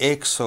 100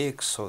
100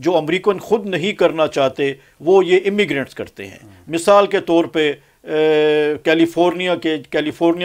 جو امریکن خود نہیں کرنا چاہتے وہ یہ امیگرینٹس کرتے ہیں۔ مثال کے طور پہ کیلیفورنیا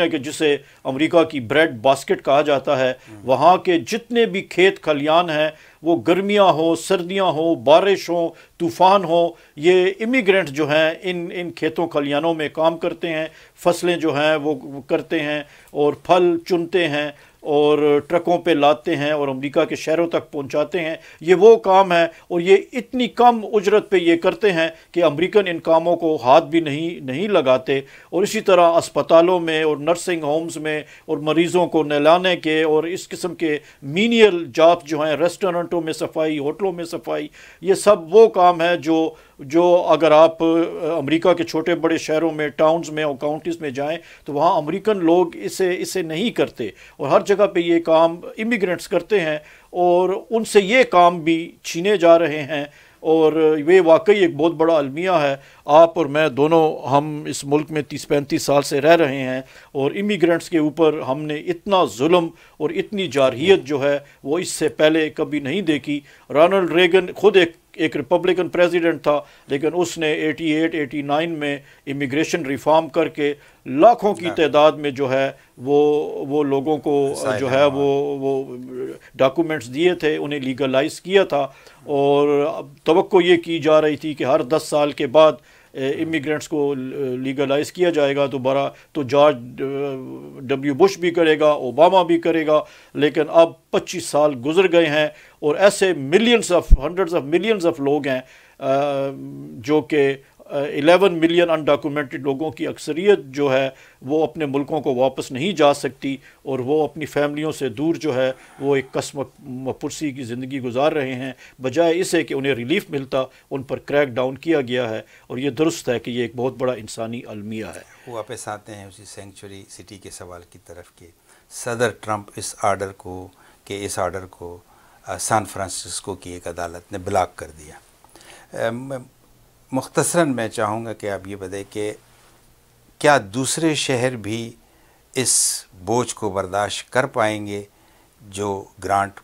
کے جسے امریکہ کی بریڈ باسکٹ کہا جاتا ہے، وہاں کے جتنے بھی کھیت کھلیان ہیں، وہ گرمیاں ہوں، سردیاں ہوں، بارش ہوں، طوفان ہوں، یہ امیگرینٹ جو ہیں ان کھیتوں کھلیانوں میں کام کرتے ہیں، فصلیں جو ہیں وہ کرتے ہیں اور پھل چنتے ہیں اور ٹرکوں پہ لاتے ہیں اور امریکہ کے شہروں تک پہنچاتے ہیں۔ یہ وہ کام ہے اور یہ اتنی کم اجرت پہ یہ کرتے ہیں کہ امریکن ان کاموں کو ہاتھ بھی نہیں لگاتے۔ اور اسی طرح اسپتالوں میں اور نرسنگ ہومز میں اور مریضوں کو نہلانے کے اور اس قسم کے مینیل جاب جو ہیں، ریسٹورنٹوں میں صفائی، ہوٹلوں میں صفائی، یہ سب وہ کام ہے جو اگر آپ امریکہ کے چھوٹے بڑے شہروں میں، ٹاؤنز میں اور کاؤنٹیز میں جائیں تو وہاں امریکن لوگ اسے نہیں کرتے، اور ہر جگہ پہ یہ کام امیگرینٹس کرتے ہیں اور ان سے یہ کام بھی چھینے جا رہے ہیں۔ اور یہ واقعی ایک بہت بڑا المیہ ہے۔ آپ اور میں دونوں، ہم اس ملک میں 30-35 سال سے رہ رہے ہیں اور امیگرینٹس کے اوپر ہم نے اتنا ظلم اور اتنی جارحیت جو ہے وہ اس سے پہلے کبھی نہیں دیکھی۔ رونلڈ ریگن خود ایک ریپبلکن پریزیڈنٹ تھا، لیکن اس نے 88-89 میں امیگریشن ریفارم کر کے لاکھوں کی تعداد میں جو ہے وہ لوگوں کو جو ہے وہ ڈاکومنٹس دیے تھے، انہیں لیگلائز کیا تھا، اور توقع یہ کی جا رہی تھی کہ ہر 10 سال کے بعد امیگرینٹس کو لیگلائز کیا جائے گا دوبارہ، تو جارج ڈبلیو بش بھی کرے گا، اوباما بھی کرے گا، لیکن اب 25 سال گزر گئے ہیں اور ایسے ہنڈریڈز آف ملینز آف لوگ ہیں جو کہ 11 ملین انڈاکومنٹڈ لوگوں کی اکثریت جو ہے وہ اپنے ملکوں کو واپس نہیں جا سکتی، اور وہ اپنی فیملیوں سے دور جو ہے وہ ایک قسم پرسی کی زندگی گزار رہے ہیں، بجائے اسے کہ انہیں ریلیف ملتا ان پر کریک ڈاؤن کیا گیا ہے۔ اور یہ درست ہے کہ یہ ایک بہت بڑا انسانی المیہ ہے۔ وہ واپس آتے ہیں اسی سینکچوری سٹی کے سوال کی طرف کہ صدر ٹرمپ اس آرڈر کو سان فرانسسکو کی ایک عدالت نے بلاک کر دیا۔ مختصراً میں چاہوں گا کہ آپ یہ بتائیں کہ کیا دوسرے شہر بھی اس بوجھ کو برداشت کر پائیں گے جو گرانٹ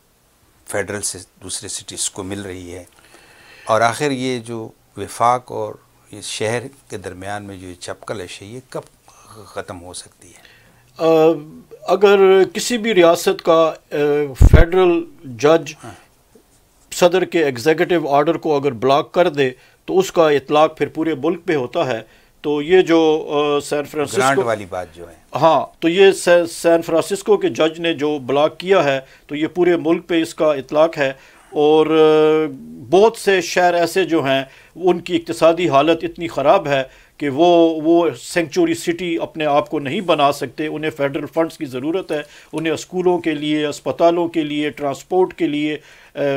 فیڈرل سے دوسرے سٹیز کو مل رہی ہے، اور آخر یہ جو وفاق اور اس شہر کے درمیان میں جو چپکلش ہے یہ کب ختم ہو سکتی ہے؟ اگر کسی بھی ریاست کا فیڈرل جج صدر کے ایگزیکٹو آرڈر کو اگر بلاک کر دے تو اس کا اطلاق پھر پورے ملک پہ ہوتا ہے۔ تو یہ جو سان فرانسسکو گرانٹ والی بات جو ہے، ہاں، تو یہ سان فرانسسکو کے جج نے جو بلاک کیا ہے تو یہ پورے ملک پہ اس کا اطلاق ہے، اور بہت سے شہر ایسے جو ہیں ان کی اقتصادی حالت اتنی خراب ہے کہ وہ سینکچوری سٹی اپنے آپ کو نہیں بنا سکتے، انہیں فیڈرل فنڈز کی ضرورت ہے، انہیں اسکولوں کے لیے، اسپتالوں کے لیے، ٹرانسپورٹ کے لیے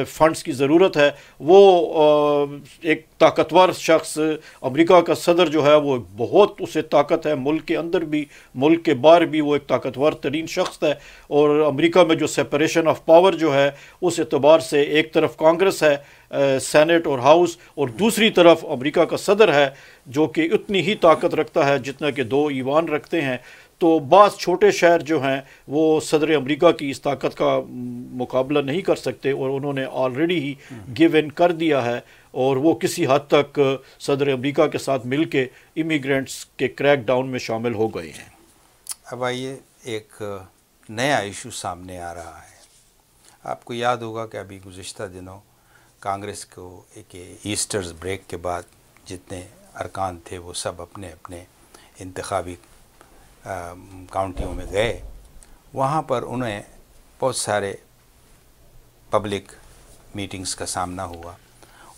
فنڈز کی ضرورت ہے۔ وہ ایک طاقتور شخص، امریکہ کا صدر جو ہے وہ بہت اسے طاقت ہے، ملک کے اندر بھی ملک کے باہر بھی وہ ایک طاقتور ترین شخص ہے، اور امریکہ میں جو سپریشن آف پاور جو ہے اس اعتبار سے ایک طرف کانگریس ہے، سینٹ اور ہاؤس، اور دوسری طرف امریکہ کا صدر ہے جو کہ اتنی ہی طاقت رکھتا ہے جتنا کہ 2 ایوان رکھتے ہیں۔ تو بعض چھوٹے شہر جو ہیں وہ صدر امریکہ کی اس طاقت کا مقابلہ نہیں کر سکتے، اور انہوں نے آلریڈی ہی گیو ان کر دیا ہے، اور وہ کسی حد تک صدر امریکہ کے ساتھ مل کے امیگرینٹس کے کریک ڈاؤن میں شامل ہو گئے ہیں۔ اب آئیے ایک نیا ایشو سامنے آ رہا ہے۔ آپ کو یاد ہوگا کہ ابھی گزشتہ دنوں کانگریس کو ایک ایسٹرز بریک کے بعد جتنے ارکان تھے وہ سب اپنے اپنے انتخابی کاؤنٹیوں میں گئے، وہاں پر انہیں بہت سارے پبلک میٹنگز کا سامنا ہوا۔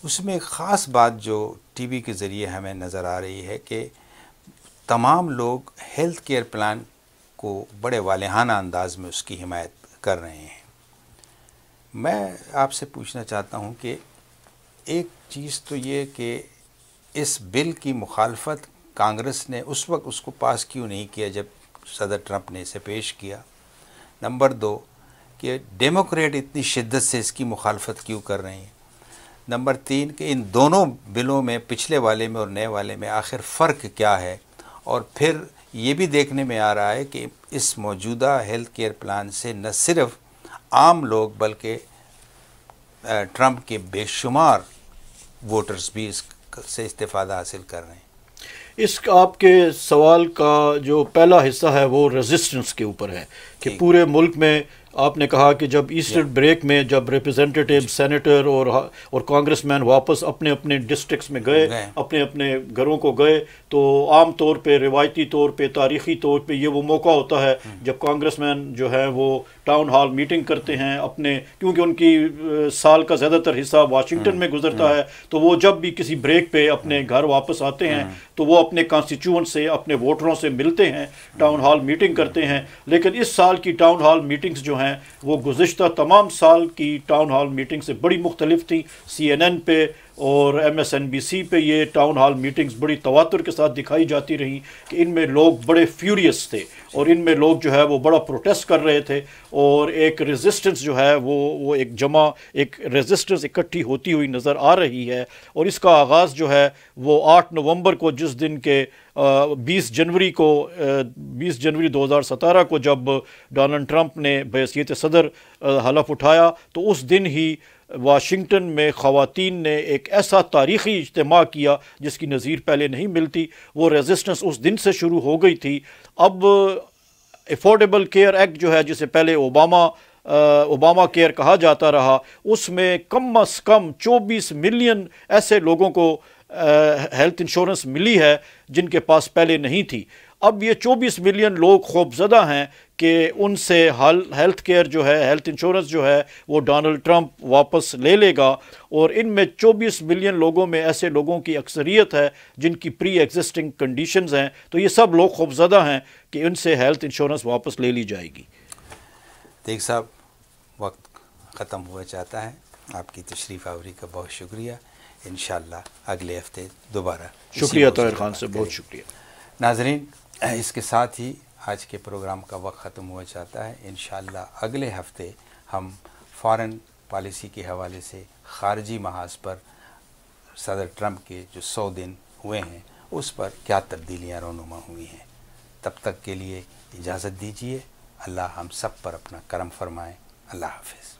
اس میں ایک خاص بات جو ٹی وی کے ذریعے ہمیں نظر آ رہی ہے کہ تمام لوگ ہیلتھ کیئر پلان کو بڑے والہانہ انداز میں اس کی حمایت کر رہے ہیں۔ میں آپ سے پوچھنا چاہتا ہوں کہ ایک چیز تو یہ کہ اس بل کی مخالفت کانگریس نے اس وقت اس کو پاس کیوں نہیں کیا جب صدر ٹرمپ نے اسے پیش کیا؟ نمبر 2 کہ ڈیموکریٹ اتنی شدت سے اس کی مخالفت کیوں کر رہے ہیں؟ نمبر 3 کہ ان دونوں بلوں میں، پچھلے والے میں اور نئے والے میں، آخر فرق کیا ہے؟ اور پھر یہ بھی دیکھنے میں آ رہا ہے کہ اس موجودہ ہیلتھ کیئر پلان سے نہ صرف عام لوگ بلکہ ٹرمپ کے بے شمار ووٹرز بھی اس سے استفادہ حاصل کر رہے ہیں۔ اس آپ کے سوال کا جو پہلا حصہ ہے وہ ریزسٹنس کے اوپر ہے کہ پورے ملک میں آپ نے کہا کہ جب ایسٹر بریک میں جب ریپرزینٹیٹیو سینیٹر اور کانگریس مین واپس اپنے اپنے ڈسٹرکٹس میں گئے، اپنے اپنے گھروں کو گئے، تو عام طور پہ روایتی طور پہ تاریخی طور پہ یہ وہ موقع ہوتا ہے جب کانگریس مین جو ہے وہ ٹاؤن ہال میٹنگ کرتے ہیں اپنے، کیونکہ ان کی سال کا زیادہ تر حصہ واشنگٹن میں گزرتا ہے، تو وہ جب بھی کسی بریک پہ اپنے گھر واپس آتے ہیں تو وہ اپنے کانسٹیچوئنٹ سے، اپنے ووٹروں سے ملتے ہیں، ٹاؤن ہال میٹنگ کرتے ہیں۔ لیکن اس سال کی ٹاؤن ہال میٹنگز جو ہیں وہ گزشتہ تمام سال کی ٹاؤن ہال میٹنگ سے بڑی مختلف تھی۔ CNN پہ اور MSNBC پہ یہ ٹاؤن ہال میٹنگز بڑی تواتر کے ساتھ دکھائی جاتی رہیں کہ ان میں لوگ بڑے فیوریس تھے اور ان میں لوگ جو ہے وہ بڑا پروٹیسٹ کر رہے تھے، اور ایک ریزسٹنس جو ہے وہ ایک ریزسٹنس اکٹھی ہوتی ہوئی نظر آ رہی ہے۔ اور اس کا آغاز جو ہے وہ 8 نومبر کو، جس دن کے 20 جنوری 2017 کو جب ڈونلڈ ٹرمپ نے بحیثیت صدر حلف اٹھایا، تو اس دن ہی واشنگٹن میں خواتین نے ایک ایسا تاریخی اجتماع کیا جس کی نظیر پہلے نہیں ملتی۔ وہ ریزسٹنس اس دن سے شروع ہو گئی تھی۔ اب افورڈیبل کیئر ایکٹ جو ہے، جسے پہلے اوباما کیئر کہا جاتا رہا، اس میں کم از کم 24 ملین ایسے لوگوں کو ہیلتھ انشورنس ملی ہے جن کے پاس پہلے نہیں تھی۔ اب یہ 24 ملین لوگ خوف زدہ ہیں کہ ان سے ہیلتھ کیئر جو ہے، ہیلتھ انشورنس جو ہے، وہ ڈونلڈ ٹرمپ واپس لے لے گا، اور ان میں 24 ملین لوگوں میں ایسے لوگوں کی اکثریت ہے جن کی پری ایگزسٹنگ کنڈیشنز ہیں، تو یہ سب لوگ خوف زدہ ہیں کہ ان سے ہیلتھ انشورنس واپس لے لی جائے گی۔ دیکھ صاحب، وقت ختم ہوا چاہتا ہے۔ آپ کی تشریف آوری کا بہت شکریہ۔ انشاءاللہ اگلے ہفتے دوبارہ۔ شکریہ طاہر خان سے، بہت شکریہ۔ ناظرین، اس کے ساتھ ہی آج کے پروگرام کا وقت ختم ہوا چاہتا ہے۔ انشاءاللہ اگلے ہفتے ہم فارن پالیسی کے حوالے سے خارجی محاذ پر صدر ٹرمپ کے جو 100 دن ہوئے ہیں اس پر کیا تبدیلیاں رونما ہوئی ہیں۔ تب تک کے لیے اجازت دیجیے۔ اللہ ہم سب پر اپنا کرم فرمائے۔ اللہ حافظ۔